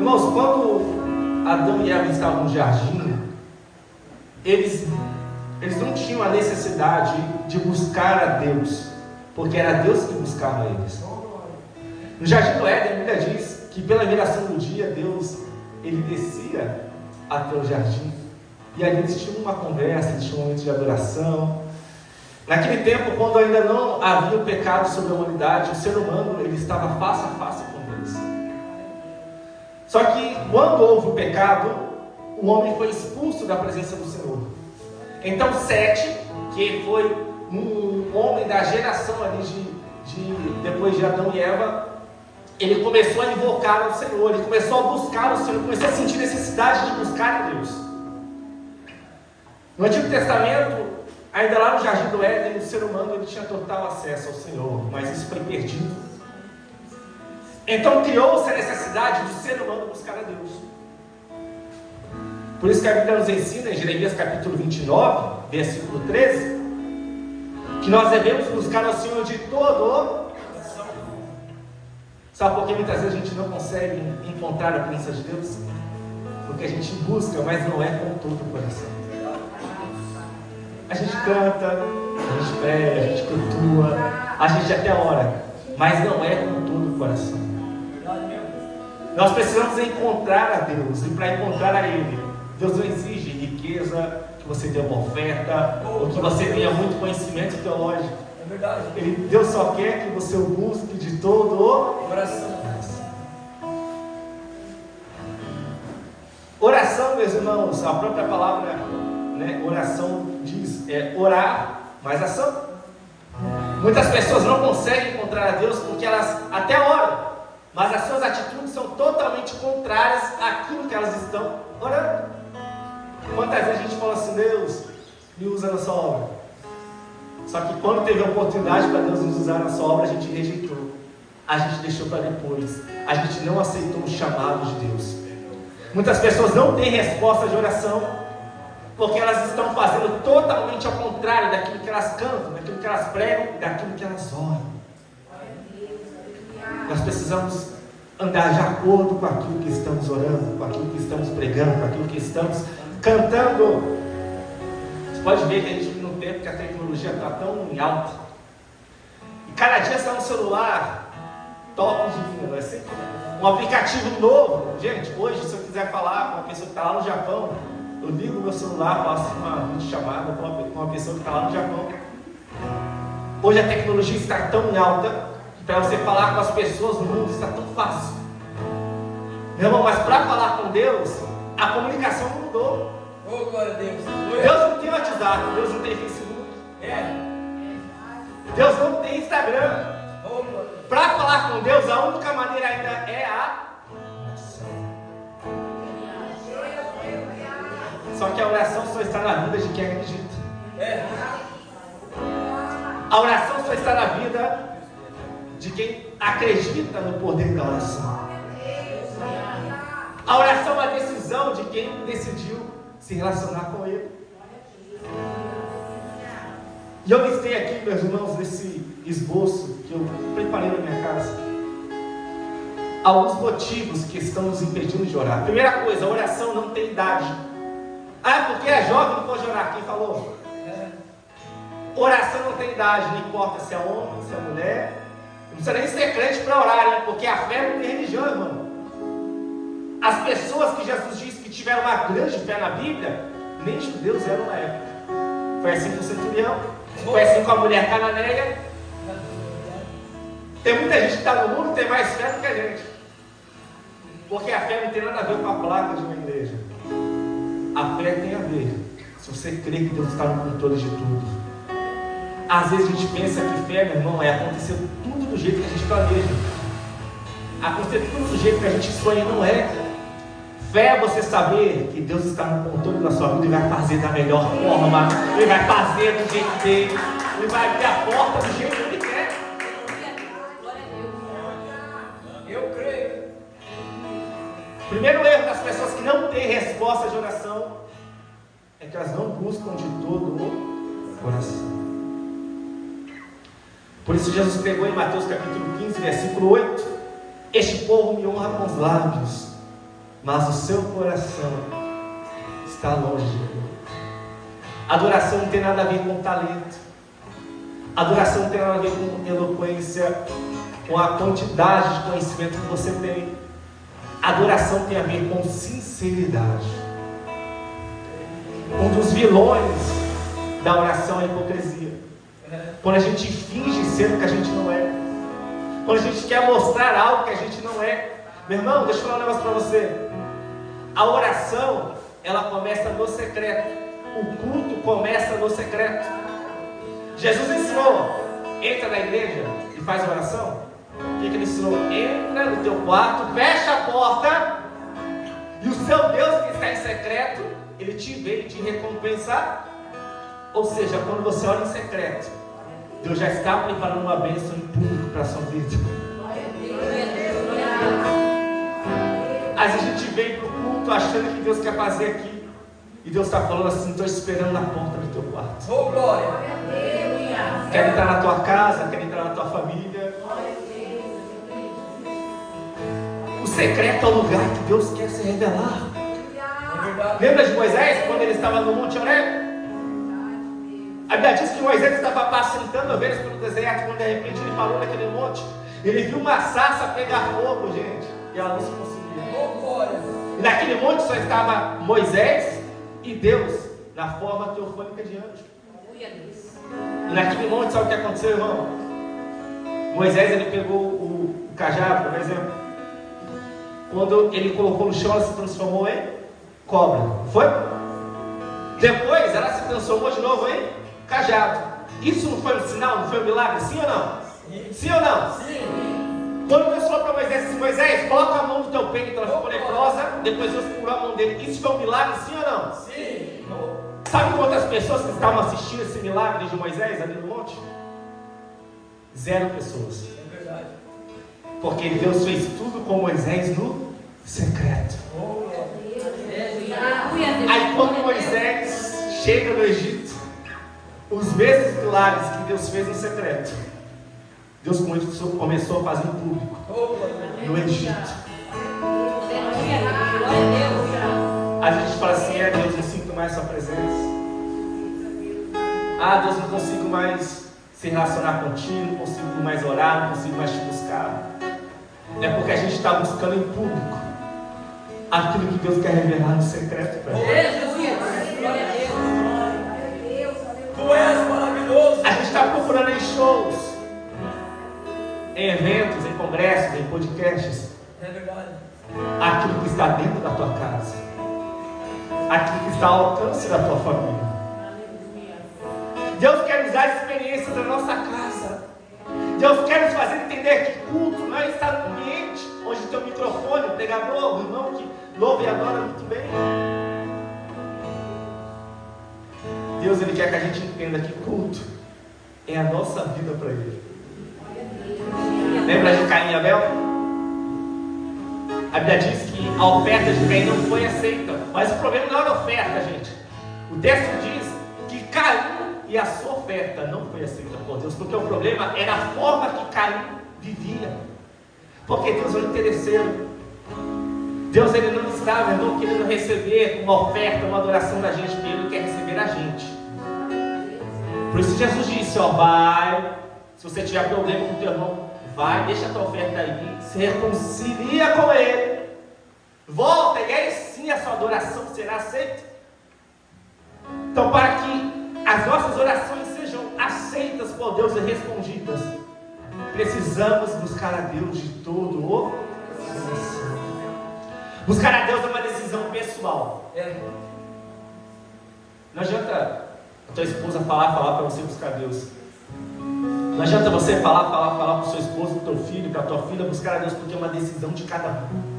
Irmãos, quando Adão e Eva estavam no jardim, eles não tinham a necessidade de buscar a Deus, porque era Deus que buscava eles. No jardim do Éden, a Bíblia diz que pela viração do dia, Deus, ele descia até o jardim, e ali eles tinham uma conversa, eles tinham um momento de adoração. Naquele tempo, quando ainda não havia o pecado sobre a humanidade, o ser humano ele estava face a face com Deus. Só que quando houve o pecado, o homem foi expulso da presença do Senhor. Então Sete, que foi um homem da geração ali depois de Adão e Eva, ele começou a invocar o Senhor, ele começou a buscar o Senhor, começou a sentir necessidade de buscar a Deus. No Antigo Testamento, ainda lá no Jardim do Éden, o ser humano ele tinha total acesso ao Senhor, mas isso foi perdido. Então criou-se a necessidade do ser humano buscar a Deus. Por isso que a Bíblia nos ensina, em Jeremias capítulo 29, versículo 13, que nós devemos buscar ao Senhor de todo o coração. Sabe por que muitas vezes a gente não consegue encontrar a presença de Deus? Porque a gente busca, mas não é com todo o coração. A gente canta, a gente prega, a gente cultua, a gente até ora, mas não é com todo o coração. Nós precisamos encontrar a Deus, e para encontrar a Ele, Deus não exige riqueza, que você dê uma oferta, ou que você tenha muito conhecimento teológico. É verdade. Deus só quer que você o busque de todo o Coração. Oração, meus irmãos, a própria palavra, né, oração diz, orar, mais ação. Muitas pessoas não conseguem encontrar a Deus porque elas até oram, mas as suas atitudes são totalmente contrárias àquilo que elas estão orando. Quantas vezes a gente fala assim, Deus, me usa na sua obra. Só que quando teve a oportunidade para Deus nos usar na sua obra, a gente rejeitou. A gente deixou para depois. A gente não aceitou o chamado de Deus. Muitas pessoas não têm resposta de oração, porque elas estão fazendo totalmente ao contrário daquilo que elas cantam, daquilo que elas pregam e daquilo que elas oram. Nós precisamos andar de acordo com aquilo que estamos orando, com aquilo que estamos pregando, com aquilo que estamos cantando. Você pode ver que a gente vive num tempo que a tecnologia está tão em alta, e cada dia está um celular top de linha, não é assim? Um aplicativo novo. Gente, hoje se eu quiser falar com uma pessoa que está lá no Japão, eu ligo o meu celular, faço uma videochamada com uma pessoa que está lá no Japão. Hoje a tecnologia está tão em alta que para você falar com as pessoas no mundo está tão fácil. Meu irmão, mas para falar com Deus, a comunicação não mudou. Oh, glória a Deus. Deus não tem WhatsApp, Deus não tem Facebook. Deus não tem Instagram. Oh, glória. Para falar com Deus, a única maneira ainda é a oração. Só que a oração só está na vida de quem acredita. A oração só está na vida de quem acredita no poder da oração. A oração é uma decisão de quem decidiu se relacionar com Ele. E eu listei aqui, meus irmãos, nesse esboço que eu preparei na minha casa, alguns motivos que estão nos impedindo de orar. Primeira coisa, a oração não tem idade. Porque é jovem não pode orar. Quem falou? Oração não tem idade, não importa se é homem, se é mulher. Não precisa nem ser crente para orar, hein? Porque a fé não tem religião, irmão. As pessoas que Jesus disse que tiveram uma grande fé na Bíblia, nem judeus eram na época. Foi assim com o centurião, foi assim com a mulher cananeia. Tem muita gente que está no mundo que tem mais fé do que a gente. Porque a fé não tem nada a ver com a placa de uma igreja. A fé tem a ver se você crê que Deus está no controle de tudo. Às vezes a gente pensa que fé, meu irmão, é acontecer tudo do jeito que a gente planeja. Acontecer tudo do jeito que a gente sonha, não é. Fé é você saber que Deus está no controle da sua vida e vai fazer da melhor forma. Ele vai fazer do jeito dele. Ele vai abrir a porta do jeito que Ele quer. Eu creio. Primeiro erro das pessoas que não têm resposta de oração é que elas não buscam de todo o coração. Por isso Jesus pregou em Mateus capítulo 15, versículo 8: este povo me honra com os lábios, mas o seu coração está longe de Deus. Adoração não tem nada a ver com talento. Adoração não tem nada a ver com eloquência, com a quantidade de conhecimento que você tem. Adoração tem a ver com sinceridade. Um dos vilões da oração é a hipocrisia. Quando a gente finge ser o que a gente não é. Quando a gente quer mostrar algo que a gente não é. Meu irmão, deixa eu falar um negócio para você. A oração, ela começa no secreto. O culto começa no secreto. Jesus ensinou: entra na igreja e faz oração. O que ele ensinou? Entra no teu quarto, fecha a porta, e o seu Deus que está em secreto, Ele te vê e te recompensa. Ou seja, quando você ora em secreto, Deus já está preparando uma bênção em público para a sua vida. Às vezes a gente vem para o culto achando que Deus quer fazer aqui, e Deus está falando assim: estou esperando na porta do teu quarto. Oh, glória! Quer entrar na tua casa, quer entrar na tua família. O secreto é o lugar que Deus quer se revelar. Lembra de Moisés, quando ele estava no Monte Horebe? A Bíblia diz que Moisés estava apacentando ovelhas pelo deserto, quando de repente ele parou naquele monte. Ele viu uma sarça pegar fogo, gente, e ela não se consumia. E naquele monte só estava Moisés e Deus, na forma teofônica de anjo. E naquele monte, sabe o que aconteceu, irmão? Moisés, ele pegou o cajado, por exemplo. Quando ele colocou no chão, ela se transformou em cobra. Foi? Depois, ela se transformou de novo em cajado. Isso não foi um sinal, não foi um milagre? Sim ou não? Sim ou não? Sim. Quando Deus falou para Moisés: Moisés, coloca a mão no teu peito, ela ficou leprosa. Depois Deus curou a mão dele. Isso foi um milagre? Sim ou não? Sim. Sabe quantas pessoas que estavam assistindo esse milagre de Moisés ali no monte? 0 pessoas. É verdade. Porque Deus fez tudo com Moisés no secreto. Aí quando Moisés chega no Egito, os mesmos milagres que Deus fez no secreto, Deus começou a fazer em público no Egito. A gente fala assim: Deus, não sinto mais sua presença. Deus, não consigo mais se relacionar contigo, não consigo mais orar, não consigo mais te buscar. É porque a gente está buscando em público aquilo que Deus quer revelar no secreto para nós. Tu és maravilhoso. A gente está procurando em shows, em eventos, em congressos, em podcasts, É verdade. aquilo que está dentro da tua casa, aquilo que está ao alcance da tua família. Deus quer usar as experiências da nossa casa. Deus quer nos fazer entender que culto não é estar no ambiente onde tem o microfone, o pregador, o irmão que louva e adora muito bem. Deus, Ele quer que a gente entenda que culto é a nossa vida para Ele. Lembra de Caim e Abel? A Bíblia diz que a oferta de Caim não foi aceita. Mas o problema não era a oferta, gente. O texto diz que Caim e a sua oferta não foi aceita por Deus, porque o problema era a forma que Caim vivia. Porque Deus é um interesseiro. Deus, Ele não estava, irmão, querendo receber uma oferta, uma adoração da gente, porque Ele quer receber a gente. Por isso Jesus disse: vai, se você tiver problema com o teu irmão, vai, deixa a tua oferta aí, se reconcilia com Ele, volta, e aí sim a sua adoração será aceita. Então, para que as nossas orações sejam aceitas por Deus e respondidas, precisamos buscar a Deus de todo o coração. Buscar a Deus é uma decisão pessoal. Não adianta a tua esposa falar para você buscar Deus. Não adianta você falar para o seu esposo, para o teu filho, para a tua filha buscar a Deus, porque é uma decisão de cada um.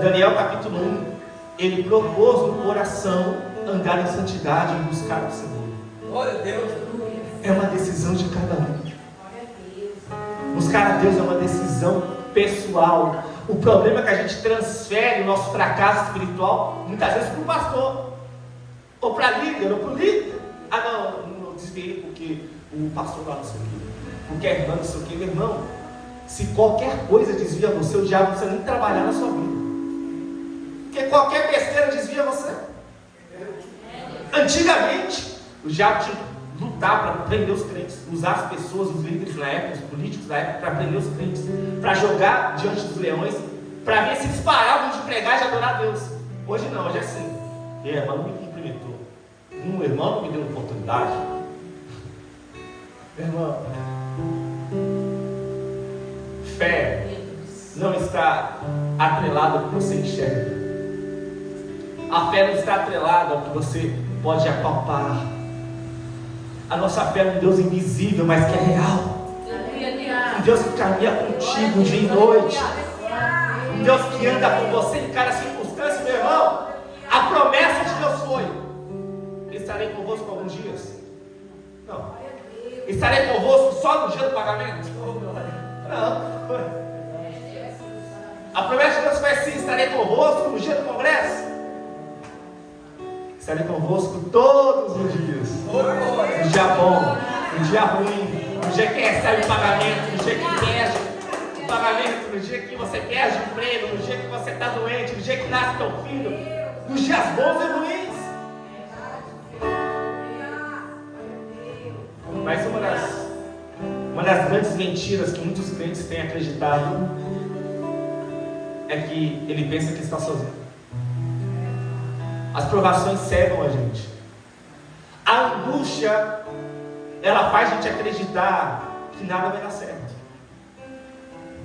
Daniel capítulo 1, ele propôs no coração andar em santidade e buscar o Senhor. Glória a Deus. É uma decisão de cada um. Buscar a Deus é uma decisão pessoal. O problema é que a gente transfere o nosso fracasso espiritual muitas vezes para o pastor, ou para líder, ou para o líder. Não desviei porque o pastor lá não sei o quê, porque a irmã não sei o quê. Meu irmão, se qualquer coisa desvia você, o diabo não precisa nem trabalhar na sua vida. Porque qualquer besteira desvia você. Antigamente, o diabo tinha que lutar para prender os crentes, usar as pessoas, os líderes na época, os políticos na época, para prender os crentes, para jogar diante dos leões, para ver se eles paravam de pregar e de adorar a Deus. Hoje não, hoje é assim. E a irmã não me cumprimentou. Um irmão não me deu oportunidade. Irmão, fé não está atrelada ao que você enxerga. A fé não está atrelada ao que você pode apalpar. A nossa fé é um Deus invisível, mas que é real. Um Deus que caminha contigo dia e noite. Um Deus que anda com você em cada circunstância, meu irmão. A promessa de Deus foi: estarei convosco alguns dias. Não. Estarei convosco só no dia do pagamento? Não. A promessa de Deus foi assim: estarei convosco no dia do congresso. Estarei convosco todos os dias. No dia bom, no dia ruim, no dia que recebe o pagamento, no dia que perde o pagamento, no dia que você perde o emprego, no dia que você está doente, no dia que nasce teu filho, nos dias bons e ruins. Mas uma das grandes mentiras que muitos crentes têm acreditado é que ele pensa que está sozinho. As provações cegam a gente. A angústia, ela faz a gente acreditar que nada vai dar certo,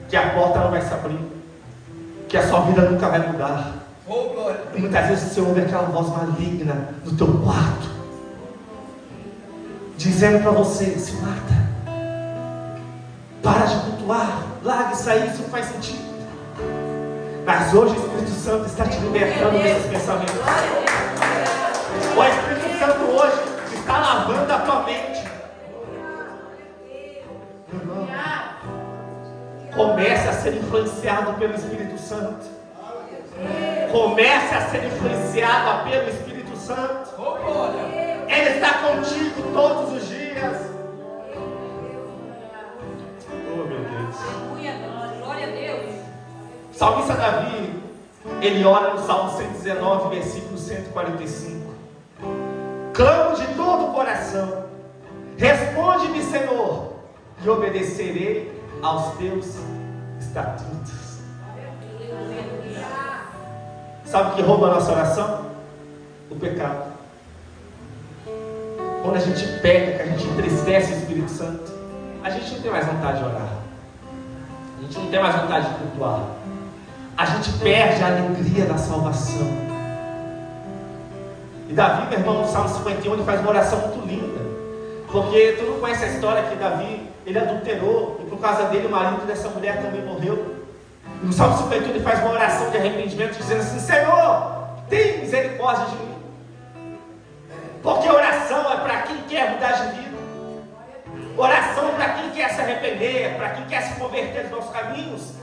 que a porta não vai se abrir, que a sua vida nunca vai mudar. E muitas vezes você ouve aquela voz maligna no teu quarto, dizendo para você: se mata, para de cultuar, larga isso aí, isso não faz sentido. Mas hoje o Espírito Santo está te libertando desses pensamentos. O Espírito Santo hoje está lavando a tua mente. Irmão, comece a ser influenciado pelo Espírito Santo. Comece a ser influenciado pelo Espírito Santo. Ele está contigo todos os dias. Oh, meu Deus. Glória a Deus. Salmista Davi, ele ora no Salmo 119, versículo 145. Clamo de todo o coração, responde-me, Senhor, e obedecerei aos teus estatutos. Sabe o que rouba a nossa oração? O pecado. Quando a gente peca, que a gente entristece o Espírito Santo, a gente não tem mais vontade de orar, a gente não tem mais vontade de cultuar, a gente perde a alegria da salvação. E Davi, meu irmão, no Salmo 51, ele faz uma oração muito linda, porque tu não conhece a história que Davi, ele adulterou, e por causa dele o marido dessa mulher também morreu. E no Salmo 51 ele faz uma oração de arrependimento, dizendo assim: Senhor, tem misericórdia de mim. Porque oração é para quem quer mudar de vida. Oração é para quem quer se arrepender, para quem quer se converter dos nossos caminhos.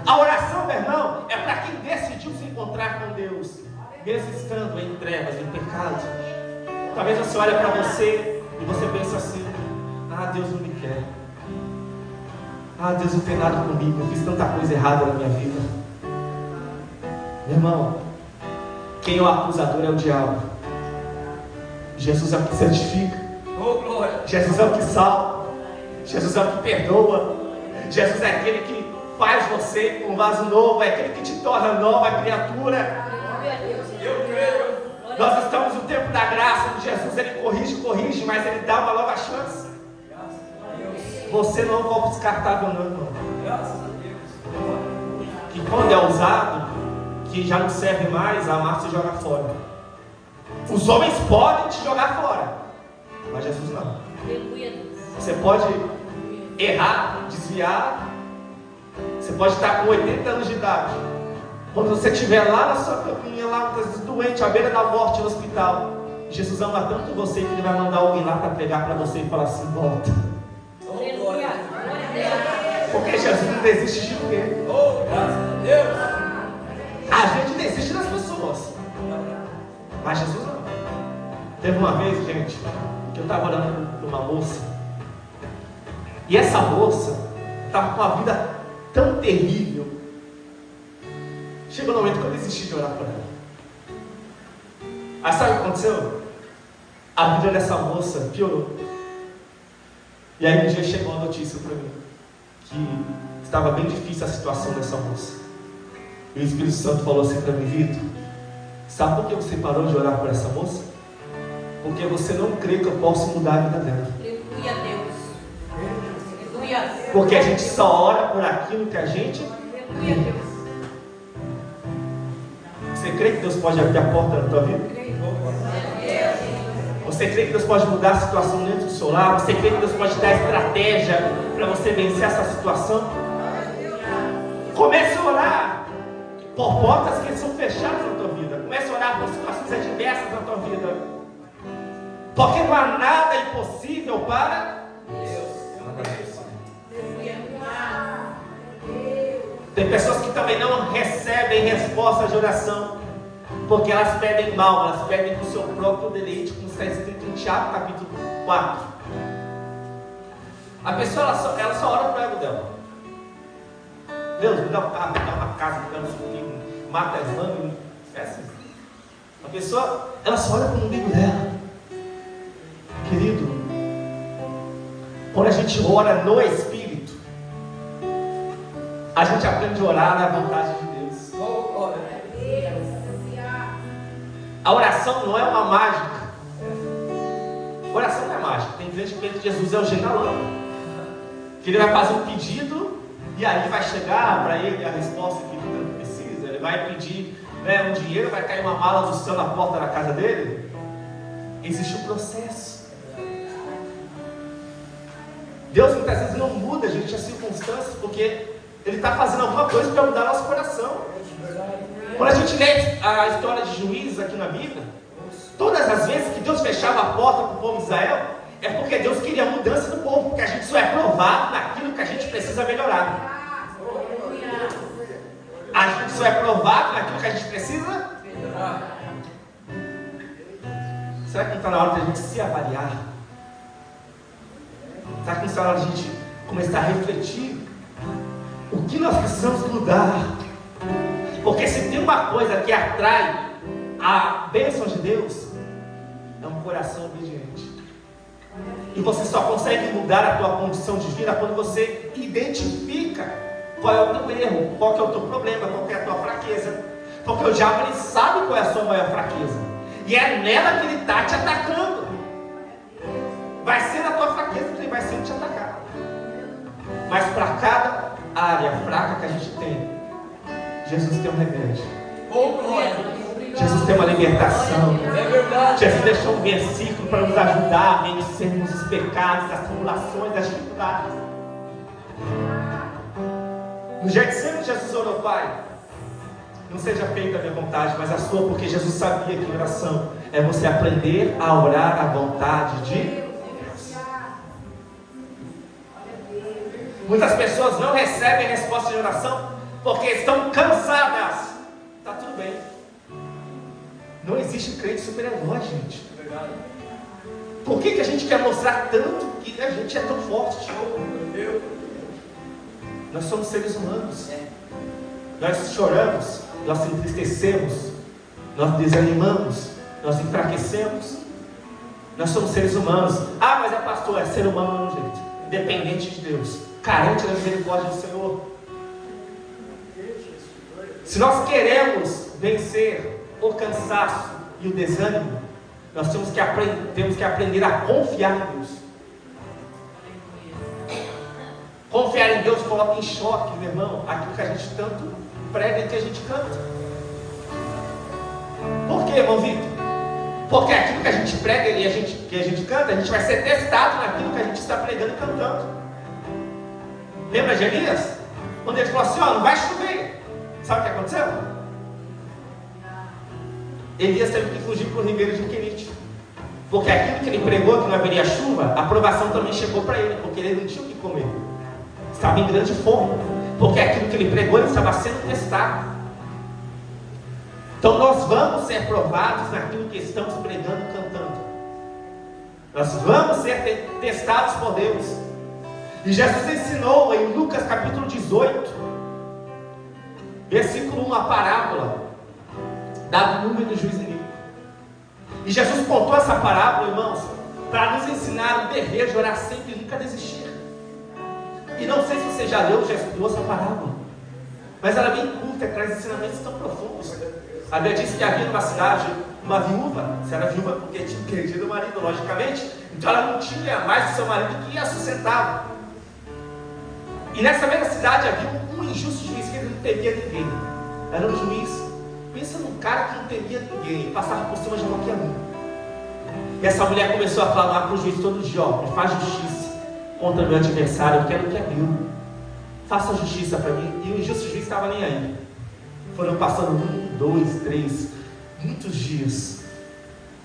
A oração, meu irmão, é para quem decidiu se encontrar com Deus, mesmo estando em trevas, em pecado. Talvez você olhe para você e você pense assim: ah, Deus não me quer. Ah, Deus não tem nada comigo, eu fiz tanta coisa errada na minha vida. Meu irmão, quem é o acusador é o diabo. Jesus é o que santifica. Jesus é o que salva. Jesus é o que perdoa. Jesus é aquele que faz você um vaso novo, é aquele que te torna nova criatura. Eu creio. Nós estamos no tempo da graça de Jesus. Ele corrige, mas ele dá uma nova chance. Você não é um golpe descartável, não, irmão. Graças a Deus. Que quando é usado, que já não serve mais, a massa se joga fora. Os homens podem te jogar fora, mas Jesus não. Você pode errar, desviar. Você pode estar com 80 anos de idade. Quando você estiver lá na sua caminha, lá doente, à beira da morte no hospital, Jesus ama tanto você que ele vai mandar alguém lá para pregar para você e falar assim: volta. Porque Jesus não desiste de ninguém. Oh, graças a Deus. A gente desiste das pessoas, mas Jesus não. Teve uma vez, gente, que eu estava orando por uma moça, e essa moça estava com uma vida tão terrível. Chegou no momento que eu desisti de orar por ela. Aí sabe o que aconteceu? A vida dessa moça piorou. E aí um dia chegou uma notícia para mim que estava bem difícil a situação dessa moça. E o Espírito Santo falou assim para mim: Vitor, sabe por que você parou de orar por essa moça? Porque você não crê que eu posso mudar a vida dela. Aleluia a Deus. Aleluia a Deus. Porque a gente só ora por aquilo que a gente... Aleluia a Deus. Você crê que Deus pode abrir a porta na tua vida? Você crê que Deus pode mudar a situação dentro do seu lar? Você crê que Deus pode dar estratégia para você vencer essa situação? Comece a orar por portas que são fechadas na tua vida. Comece a orar por situações adversas na tua vida. Porque não há nada impossível para Deus. Tem pessoas que também não recebem resposta de oração, porque elas pedem mal, elas pedem com o seu próprio deleite, como está escrito em Tiago capítulo 4. A pessoa ela só ora para o ego dela. Deus, me dá um carro, me dá uma casa, me dá um filho, mata as mães. É assim. A pessoa, ela só ora para o umbigo dela. Querido, quando a gente ora no Espírito, a gente aprende a orar na vontade de Deus. A oração não é uma mágica. Oração não é mágica. Tem gente que pensa que Jesus é o gênio da lâmpada, que ele vai fazer um pedido e aí vai chegar para ele a resposta que ele tanto precisa. Ele vai pedir, um dinheiro, vai cair uma mala do céu na porta da casa dele. Existe um processo. Deus muitas vezes não muda, gente, as circunstâncias, porque Ele está fazendo alguma coisa para mudar nosso coração. Quando a gente lê a história de Juízes aqui na Bíblia, todas as vezes que Deus fechava a porta para o povo de Israel, é porque Deus queria a mudança do povo, porque a gente só é provado naquilo que a gente precisa melhorar. A gente só é provado naquilo que a gente precisa melhorar. Será que não está na hora de a gente se avaliar? Será que não está na hora de a gente começar a refletir o que nós precisamos mudar? Porque se tem uma coisa que atrai a bênção de Deus, é um coração obediente. E você só consegue mudar a tua condição de vida quando você identifica qual é o teu erro, qual que é o teu problema, qual que é a tua fraqueza. Porque o diabo, ele sabe qual é a sua maior fraqueza, e é nela que ele está te atacando. Vai ser na tua fraqueza que ele vai sempre te atacar. Mas para cada área fraca que a gente tem, Jesus tem um remédio. Jesus tem uma libertação. É verdade. Jesus deixou um versículo para nos ajudar a vencermos os pecados, as tribulações, as dificuldades. No Getsemane, Jesus orou: Pai, não seja feita a minha vontade, mas a sua, porque Jesus sabia que oração é você aprender a orar à vontade de Deus. Muitas pessoas não recebem resposta de oração porque estão cansadas. Está tudo bem. Não existe crente super-herói, gente. Por que a gente quer mostrar tanto que a gente é tão forte? Nós somos seres humanos. Nós choramos, nós entristecemos, nós desanimamos, nós enfraquecemos. Nós somos seres humanos. Ah, mas pastor, é ser humano, não, gente. Independente de Deus, carente da misericórdia do Senhor. Se nós queremos vencer o cansaço e o desânimo, nós temos que aprender a confiar em Deus. Confiar em Deus coloca em choque, meu irmão, aquilo que a gente tanto prega e que a gente canta. Por quê, irmão Vitor? Porque aquilo que a gente prega e que a gente canta, a gente vai ser testado naquilo que a gente está pregando e cantando. Lembra de Elias? Quando ele falou assim: ó, não vai chover. Sabe o que aconteceu? Elias teve que fugir para o ribeiro de Querite, porque aquilo que ele pregou, que não haveria chuva, a provação também chegou para ele, porque ele não tinha o que comer, estava em grande fome, porque aquilo que ele pregou, ele estava sendo testado. Então nós vamos ser provados naquilo que estamos pregando e cantando. Nós vamos ser testados por Deus. E Jesus ensinou em Lucas capítulo 18, Versículo 1, a parábola da viúva e do juiz iníquo. E Jesus contou essa parábola, irmãos, para nos ensinar o dever de orar sempre e nunca desistir. E não sei se você já leu, já estudou essa parábola, mas ela é bem curta, traz ensinamentos tão profundos. A Bíblia diz que havia numa cidade uma viúva. Se era viúva porque tinha perdido o marido, logicamente, então ela não tinha mais o seu marido que a sustentava. E nessa mesma cidade havia um injusto juiz que não temia ninguém. Era um juiz, pensa num cara que não temia ninguém, passava por cima de qualquer um. E essa mulher começou a falar para o juiz todo dia: ó, me faz justiça contra meu adversário, eu quero o que é meu, faça justiça para mim. E o injusto juiz estava nem aí. Foram passando 1, 2, 3, muitos dias,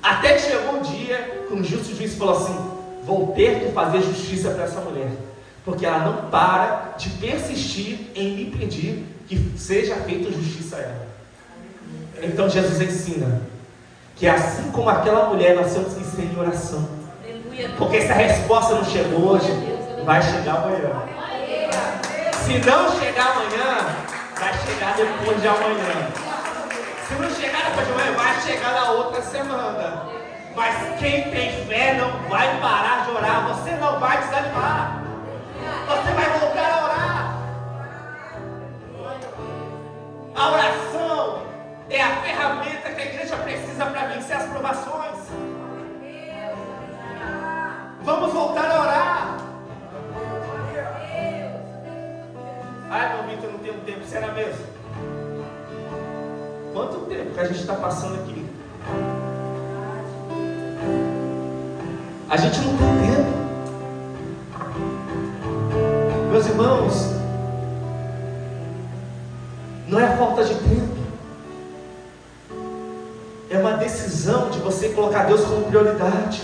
até que chegou um dia que o injusto juiz falou assim: vou ter que fazer justiça para essa mulher, porque ela não para de persistir em me pedir que seja feita justiça a ela. Então Jesus ensina que assim como aquela mulher, nós temos que ser em oração, porque se a resposta não chegou hoje, vai chegar amanhã. Se não chegar amanhã, vai chegar depois de amanhã. Se não chegar depois de amanhã, vai chegar na outra semana. Mas quem tem fé não vai parar de orar. Você não vai desanimar. Você vai voltar a orar. A oração é a ferramenta que a igreja precisa para vencer as provações. Vamos voltar a orar. Ai, meu Vitor, não tenho tempo. Será mesmo? Quanto tempo que a gente está passando aqui? A gente não tem tempo. Meus irmãos, não é falta de tempo, é uma decisão de você colocar Deus como prioridade.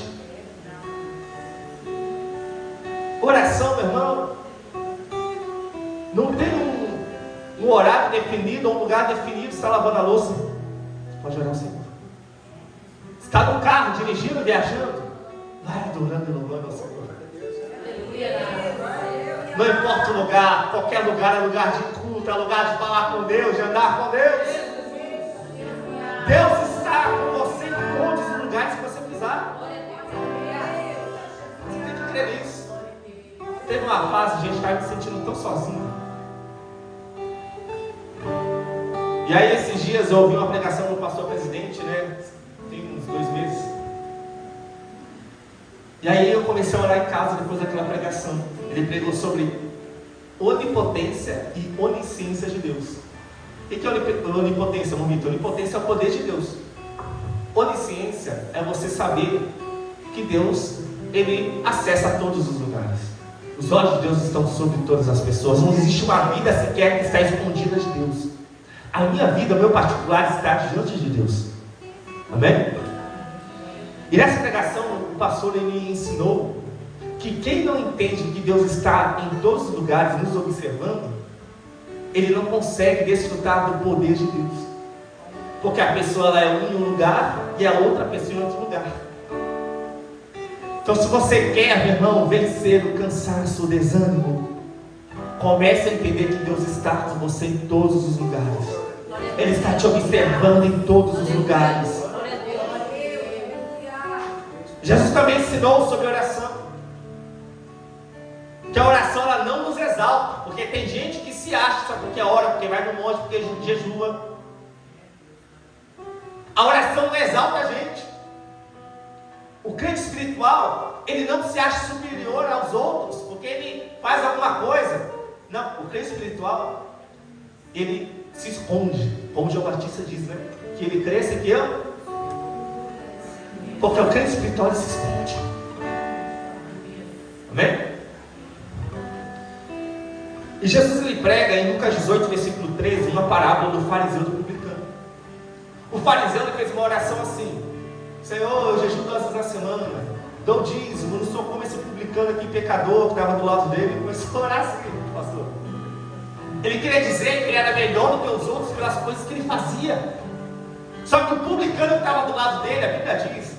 Oração, meu irmão, não tem um horário definido, ou um lugar definido. Você está lavando a louça, pode orar ao Senhor. Você está no carro, dirigindo, viajando, vai adorando e louvando ao Senhor. Não importa o lugar, qualquer lugar é lugar de culto, é lugar de falar com Deus, de andar com Deus. Deus está com você em todos os lugares que você pisar. Você tem que crer nisso. Teve uma fase, gente, estava me sentindo tão sozinho. E aí esses dias eu ouvi uma pregação do pastor presidente, né? Tem uns 2 meses. E aí eu comecei a orar em casa depois daquela pregação. Ele pregou sobre onipotência e onisciência de Deus. O que é onipotência, Momito? Onipotência é o poder de Deus. Onisciência é você saber que Deus, Ele acessa todos os lugares. Os olhos de Deus estão sobre todas as pessoas. Não existe uma vida sequer que está escondida de Deus. A minha vida, o meu particular, está diante de Deus. Amém? E nessa pregação, o pastor ele ensinou que quem não entende que Deus está em todos os lugares nos observando, ele não consegue desfrutar do poder de Deus, porque a pessoa ela é em um lugar e a outra pessoa em outro lugar. Então, se você quer, meu irmão, vencer o cansaço, o desânimo, comece a entender que Deus está com você em todos os lugares. Ele está te observando em todos os lugares. Jesus também ensinou sobre oração, que a oração ela não nos exalta, porque tem gente que se acha só porque ora, porque vai no monte, porque jejua. A oração não exalta a gente. O crente espiritual, ele não se acha superior aos outros, porque ele faz alguma coisa. Não, o crente espiritual, ele se esconde, como João Batista diz, né? Que ele cresce que eu. Porque o crente espiritual ele se esconde. Amém? E Jesus ele prega em Lucas 18, versículo 13, uma parábola do fariseu e do publicano. O fariseu ele fez uma oração assim: Senhor, eu jejuo 2 vezes na semana, dou dízimo, não sou como esse publicano aqui, pecador, que estava do lado dele. Ele começou a orar assim, pastor. Ele queria dizer que ele era melhor do que os outros pelas coisas que ele fazia. Só que o publicano que estava do lado dele, a Bíblia diz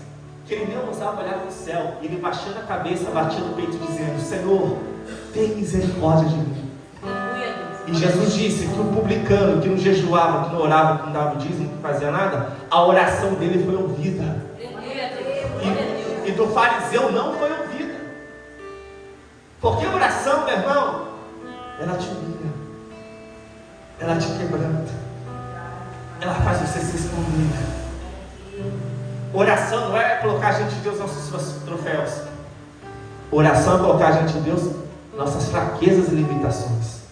que ele nem ousava olhar para o céu. Ele baixando a cabeça, batia no peito dizendo: Senhor, tem misericórdia de mim. E E Jesus disse que o publicano, que não jejuava, que não orava, que não dava dízimo, que não fazia nada, a oração dele foi ouvida. E do fariseu não foi ouvida. Porque a oração, meu irmão, ela te humilha, ela te quebranta, ela faz você se esconder. Oração não é colocar a gente de Deus nossos troféus. Oração é colocar a gente de Deus nossas fraquezas e limitações.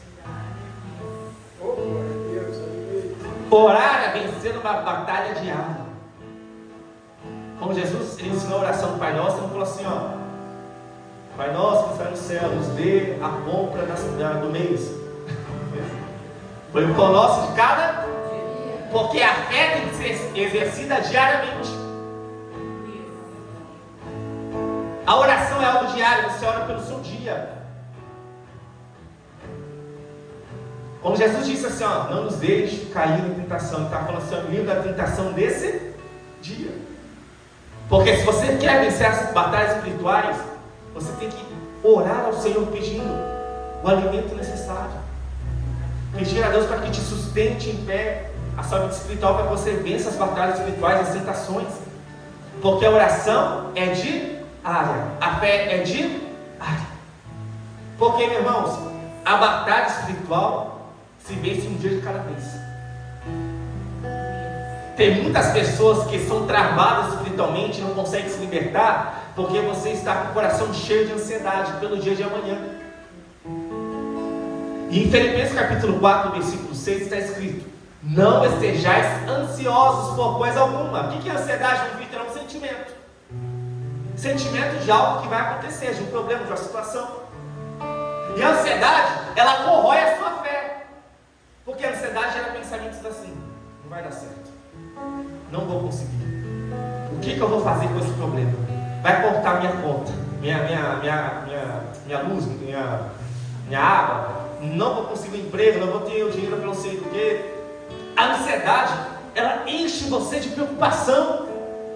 Orar é vencer uma batalha diária. Como Jesus ensinou a oração do Pai Nosso, ele falou assim, ó: Pai Nosso que está no céu, nos dê a compra do mês. Foi o pão nosso de cada, porque a fé tem que ser exercida diariamente. A oração é algo diário, você ora pelo seu dia. Como Jesus disse assim, ó, não nos deixe cair em tentação. Ele está falando assim, livre da tentação desse dia. Porque se você quer vencer as batalhas espirituais, você tem que orar ao Senhor pedindo o alimento necessário. Pedir a Deus para que te sustente em pé a sua vida espiritual, para que você vença as batalhas espirituais, as tentações. Porque a oração é diária, a fé é diária. Porque, meus irmãos, a batalha espiritual se vence um dia de cada vez. Tem muitas pessoas que são travadas espiritualmente e não conseguem se libertar porque você está com o coração cheio de ansiedade pelo dia de amanhã. E em Filipenses capítulo 4, versículo 6 está escrito: não estejais ansiosos por coisa alguma. O que é ansiedade? É um sentimento. Sentimento de algo que vai acontecer, de um problema, de uma situação. E a ansiedade, ela corrói a sua fé. Porque a ansiedade gera pensamentos assim: não vai dar certo, não vou conseguir, o que eu vou fazer com esse problema? Vai cortar minha conta, minha luz, minha água, não vou conseguir um emprego, não vou ter o dinheiro para não sei o quê. A ansiedade, ela enche você de preocupação.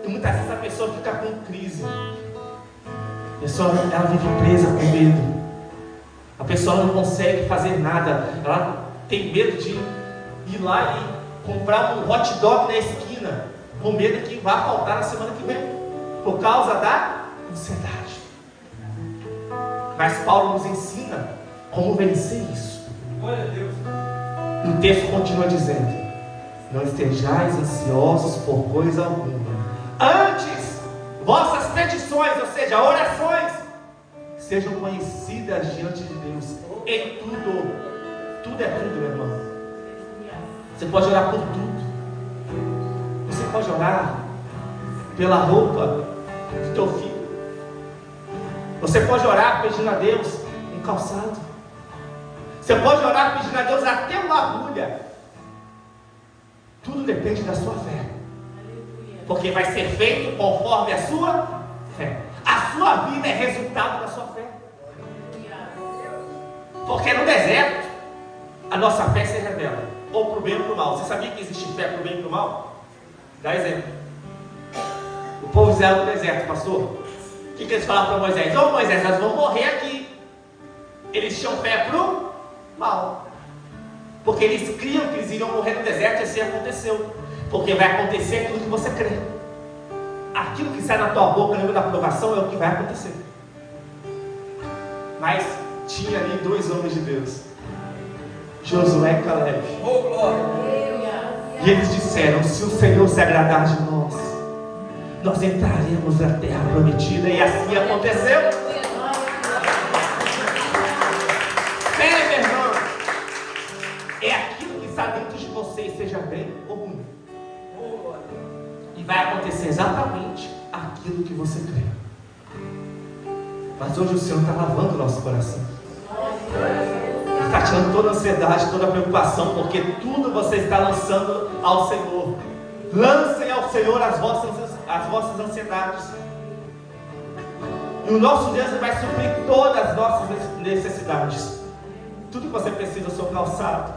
E muitas vezes a pessoa fica com crise. A pessoa, ela vive presa com medo. A pessoa não consegue fazer nada. Ela tem medo de ir lá e comprar um hot dog na esquina, com medo que vá faltar na semana que vem, por causa da ansiedade. Mas Paulo nos ensina como vencer isso. Glória a Deus. O texto continua dizendo: não estejais ansiosos por coisa alguma. Antes, vossas petições, ou seja, orações, sejam conhecidas diante de Deus em tudo. Tudo é tudo, meu irmão. Você pode orar por tudo. Você pode orar pela roupa do teu filho. Você pode orar pedindo a Deus um calçado. Você pode orar pedindo a Deus até uma agulha. Tudo depende da sua fé. Porque vai ser feito conforme a sua fé. A sua vida é resultado da sua fé. Porque no deserto a nossa fé se revela, ou para o bem ou para o mal. Você sabia que existe fé para o bem e para o mal? Dá exemplo. O povo de Israel no deserto, pastor. O que eles falaram para Moisés? Ô Moisés, nós vamos morrer aqui. Eles tinham fé para o mal, porque eles criam que eles iriam morrer no deserto, e assim aconteceu. Porque vai acontecer aquilo que você crê. Aquilo que sai na tua boca no meio da aprovação é o que vai acontecer. Mas tinha ali dois homens de Deus, Josué e Caleb. Oh, glória. E eles disseram: se o Senhor se agradar de nós, nós entraremos na terra prometida. E assim aconteceu. Fé, meu irmão, é aquilo que está dentro de você, seja bem ou ruim. E vai acontecer exatamente aquilo que você crê. Mas hoje o Senhor está lavando o nosso coração. Ele está tirando toda a ansiedade, toda a preocupação, porque tudo você está lançando ao Senhor. Lancem ao Senhor as vossas ansiedades. E o nosso Deus vai suprir todas as nossas necessidades. Tudo que você precisa, o seu calçado,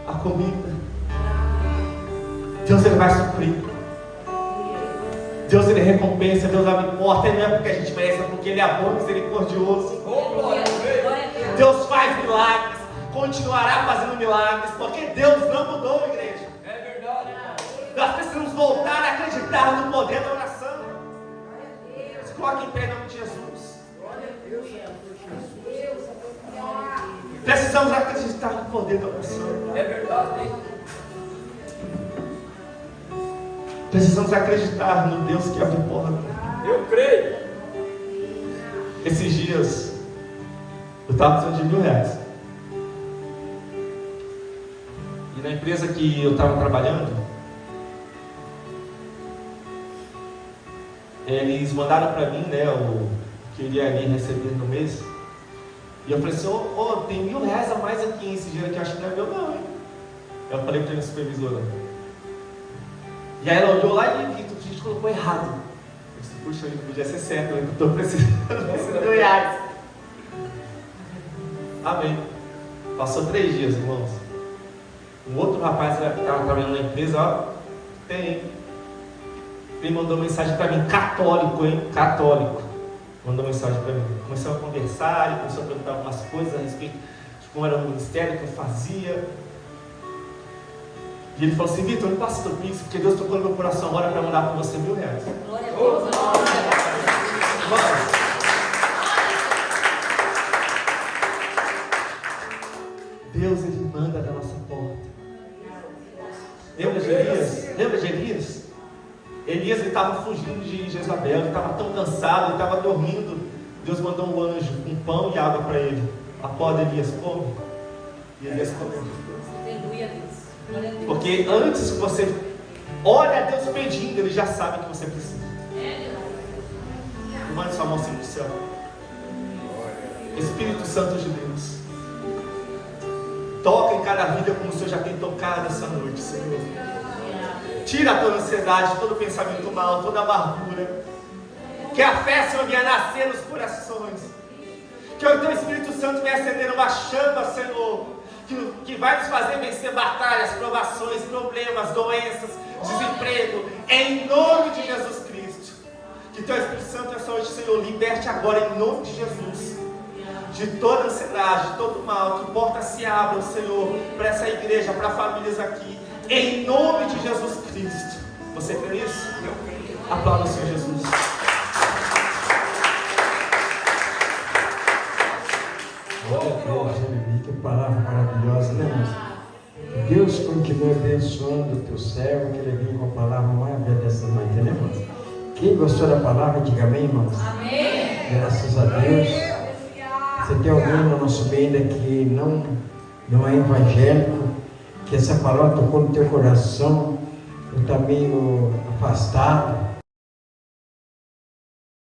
a comida, Deus ele vai suprir. Deus ele recompensa, Deus abre porta. Não é porque a gente merece, é porque ele é bom e misericordioso. Oh, glória. Deus faz milagres. continuará fazendo milagres, porque Deus não mudou, igreja. É verdade. Nós precisamos voltar a acreditar no poder da oração. Se coloque em pé em nome de Jesus. Precisamos acreditar no poder da oração. É verdade. Precisamos acreditar no Deus que abre porta. Eu creio. Esses dias, eu estava precisando de R$1.000. E na empresa que eu estava trabalhando, eles mandaram para mim, né, o que eu iria ali receber no mês. E eu falei assim, tem R$1.000 a mais aqui, esse dinheiro aqui, acho que não é meu não, hein? Eu falei para a minha supervisora. E aí ela olhou lá e viu, a gente colocou errado. Eu disse, puxa, não podia ser certo, eu estou precisando desses R$1.000. Amém. Passou 3 dias, irmãos. Um outro rapaz que estava trabalhando na empresa, ele mandou mensagem para mim, católico, católico. Mandou mensagem para mim. Começou a conversar, ele começou a perguntar algumas coisas a respeito de como era o ministério que eu fazia. E ele falou assim, Vitor, me passa o teu Pix, porque Deus tocou no meu coração agora para mandar para você R$1.000. Glória a Deus. Deus, Ele manda da nossa porta. Lembra de Elias? Lembra de Elias? Elias estava fugindo de Jezabel, ele estava tão cansado, ele estava dormindo. Deus mandou um anjo com pão e água para ele. Acorda, Elias, come. E Elias comeu. Aleluia a Deus. Glória a Deus. Porque antes que você olhe a Deus pedindo, Ele já sabe que você precisa. Mande sua mão assim no céu. Espírito Santo de Deus, toca em cada vida como o Senhor já tem tocado essa noite, Senhor. Tira toda ansiedade, todo pensamento mal, toda amargura. Que a fé, Senhor, venha nascer nos corações. Que o Teu Espírito Santo venha acender uma chama, Senhor, que vai nos fazer vencer batalhas, provações, problemas, doenças, desemprego, em nome de Jesus Cristo. Que Teu Espírito Santo essa noite, Senhor, liberte agora em nome de Jesus de toda ansiedade, de todo mal, que portas se abram, Senhor, para essa igreja, para famílias aqui, em nome de Jesus Cristo. Você crê nisso? Aplauda o Senhor Jesus. Glória a Deus, aleluia, que palavra maravilhosa, né, irmãos? Que Deus continue abençoando o teu servo, que ele venha com a palavra maravilhosa dessa noite, né, irmãos? Quem gostou da palavra, diga amém, irmãos. Amém. Graças a Deus. Você tem alguém no nosso meio que não é evangélico, que essa palavra tocou no teu coração, ou está meio afastado,